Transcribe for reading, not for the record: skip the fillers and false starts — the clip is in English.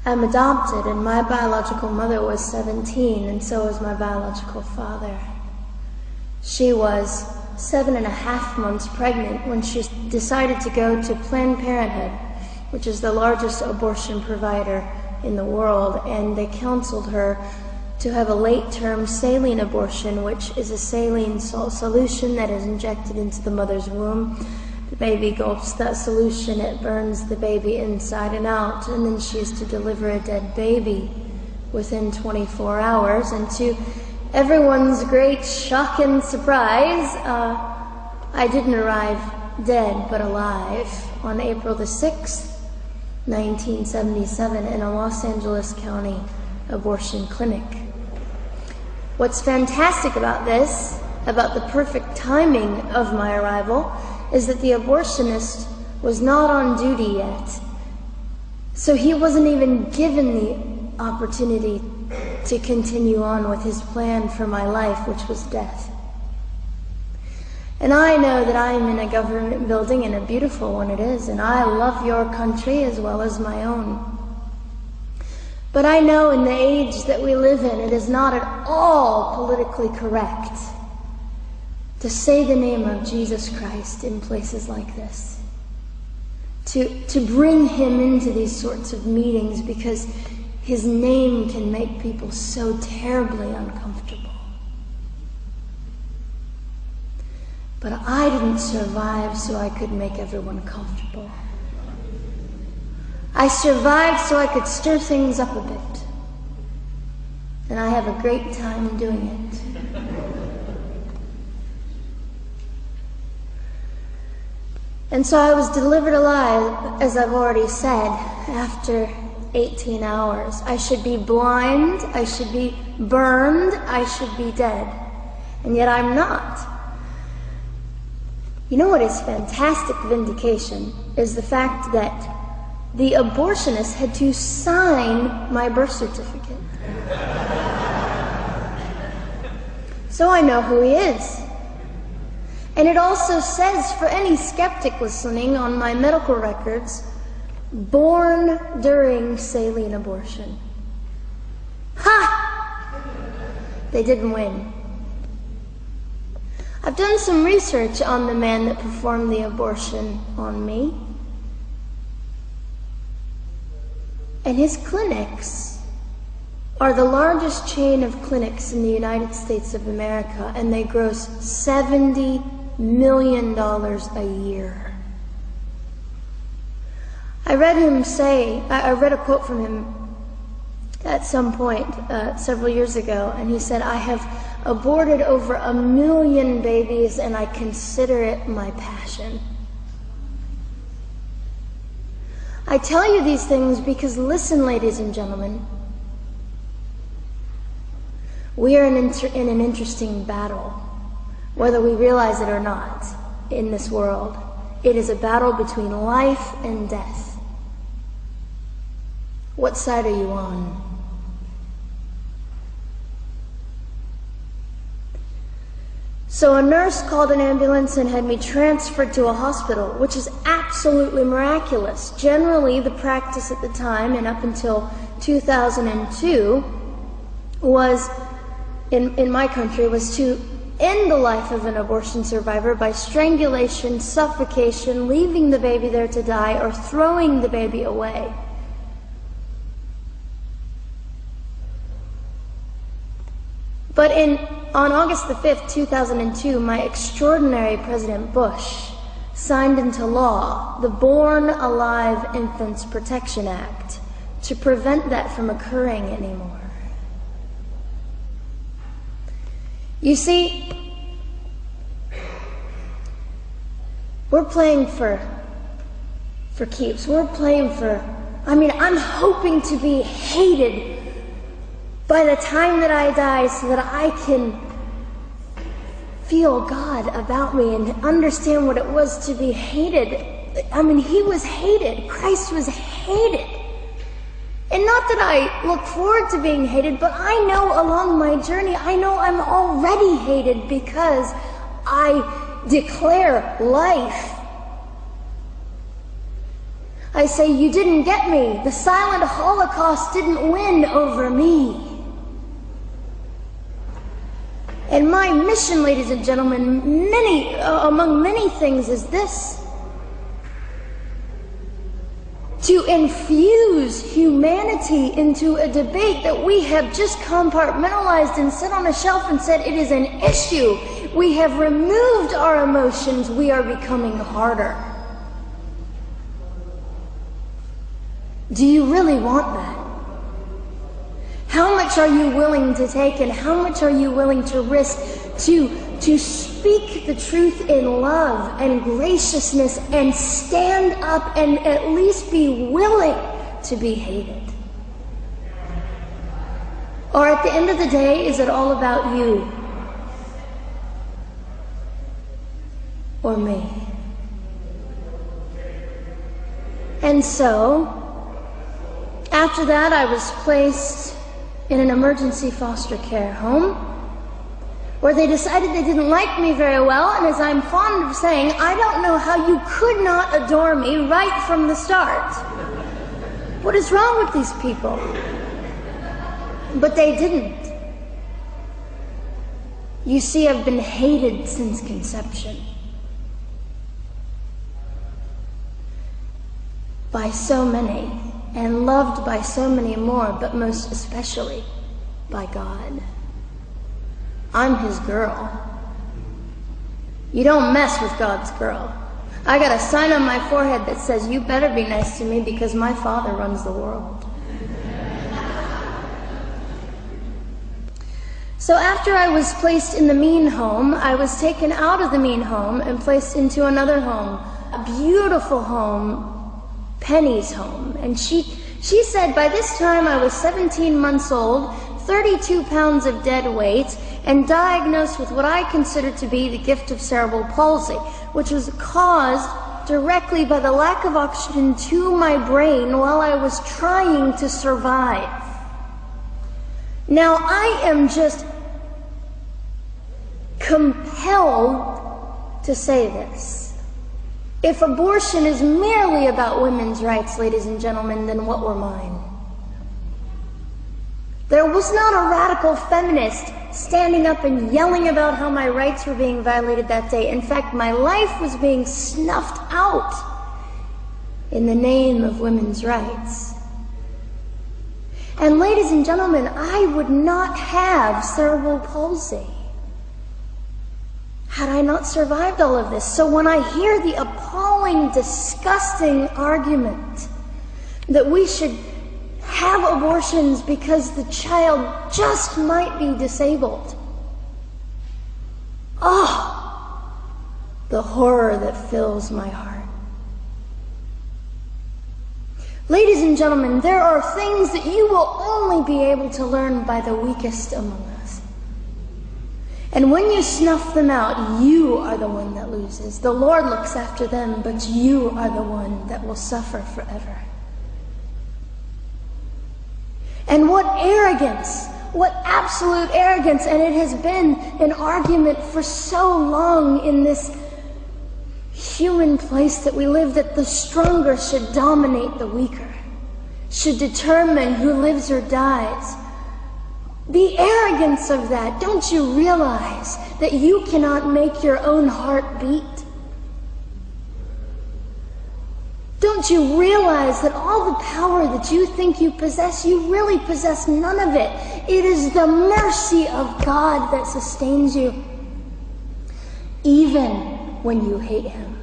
I'm adopted, and my biological mother was 17, and so was my biological father. She was 7.5 months pregnant when she decided to go to Planned Parenthood, which is the largest abortion provider in the world, and they counseled her to have a late-term saline abortion, which is a saline solution that is injected into the mother's womb. The baby gulps that solution, it burns the baby inside and out, and then she is to deliver a dead baby within 24 hours. And to everyone's great shock and surprise, I didn't arrive dead but alive on April the 6th, 1977 in a Los Angeles County abortion clinic. What's fantastic about this, about the perfect timing of my arrival, is that the abortionist was not on duty yet. So he wasn't even given the opportunity to continue on with his plan for my life, which was death. And I know that I am in a government building, and a beautiful one it is, and I love your country as well as my own. But I know in the age that we live in, it is not at all politically correct to say the name of Jesus Christ in places like this. To bring him into these sorts of meetings, because his name can make people so terribly uncomfortable. But I didn't survive so I could make everyone comfortable. I survived so I could stir things up a bit. And I have a great time doing it. And so I was delivered alive, as I've already said, after 18 hours. I should be blind, I should be burned, I should be dead. And yet I'm not. You know what is fantastic vindication is the fact that the abortionist had to sign my birth certificate. So I know who he is. And it also says, for any skeptic listening, on my medical records, born during saline abortion. Ha! They didn't win. I've done some research on the man that performed the abortion on me. And his clinics are the largest chain of clinics in the United States of America, and they gross $70 million a year. I read a quote from him at some point several years ago, and he said, "I have aborted over 1 million babies, and I consider it my passion." I tell you these things because, listen, ladies and gentlemen, we are in an interesting battle, whether we realize it or not, in this world. It is a battle between life and death. What side are you on? So a nurse called an ambulance and had me transferred to a hospital, which is absolutely miraculous. Generally, the practice at the time, and up until 2002, was, in my country, was to end the life of an abortion survivor by strangulation, suffocation, leaving the baby there to die, or throwing the baby away. But on August the 5th, 2002, my extraordinary President Bush signed into law the Born Alive Infants Protection Act to prevent that from occurring anymore. You see, we're playing for keeps. We're playing I'm hoping to be hated by the time that I die, so that I can feel God about me and understand what it was to be hated. He was hated. Christ was hated. And not that I look forward to being hated, but I know along my journey, I know I'm already hated because I declare life. I say, you didn't get me. The silent Holocaust didn't win over me. And my mission, ladies and gentlemen, among many things, is this: to infuse humanity into a debate that we have just compartmentalized and set on a shelf and said it is an issue. We have removed our emotions. We are becoming harder. Do you really want that? How much are you willing to take, and how much are you willing to risk to speak the truth in love and graciousness and stand up and at least be willing to be hated? Or at the end of the day, is it all about you or me? And so, after that, I was placed in an emergency foster care home where they decided they didn't like me very well, and as I'm fond of saying, I don't know how you could not adore me right from the start. What is wrong with these people? But they didn't. You see, I've been hated since conception by so many, and loved by so many more, but most especially by God. I'm his girl. You don't mess with God's girl. I got a sign on my forehead that says, you better be nice to me because my Father runs the world. So after I was placed in the mean home, I was taken out of the mean home and placed into another home, a beautiful home, Penny's home. And she said by this time I was 17 months old, 32 pounds of dead weight, and diagnosed with what I consider to be the gift of cerebral palsy, which was caused directly by the lack of oxygen to my brain while I was trying to survive. Now, I am just compelled to say this. If abortion is merely about women's rights, ladies and gentlemen, then what were mine? There was not a radical feminist standing up and yelling about how my rights were being violated that day. In fact, my life was being snuffed out in the name of women's rights. And ladies and gentlemen, I would not have cerebral palsy had I not survived all of this. So when I hear the appalling, disgusting argument that we should have abortions because the child just might be disabled, oh, the horror that fills my heart. Ladies and gentlemen, there are things that you will only be able to learn by the weakest among us. And when you snuff them out, you are the one that loses. The Lord looks after them, but you are the one that will suffer forever. And what arrogance, what absolute arrogance, and it has been an argument for so long in this human place that we live, that the stronger should dominate the weaker, should determine who lives or dies. The arrogance of that. Don't you realize that you cannot make your own heart beat? Don't you realize that all the power that you think you possess, you really possess none of it? It is the mercy of God that sustains you, even when you hate him.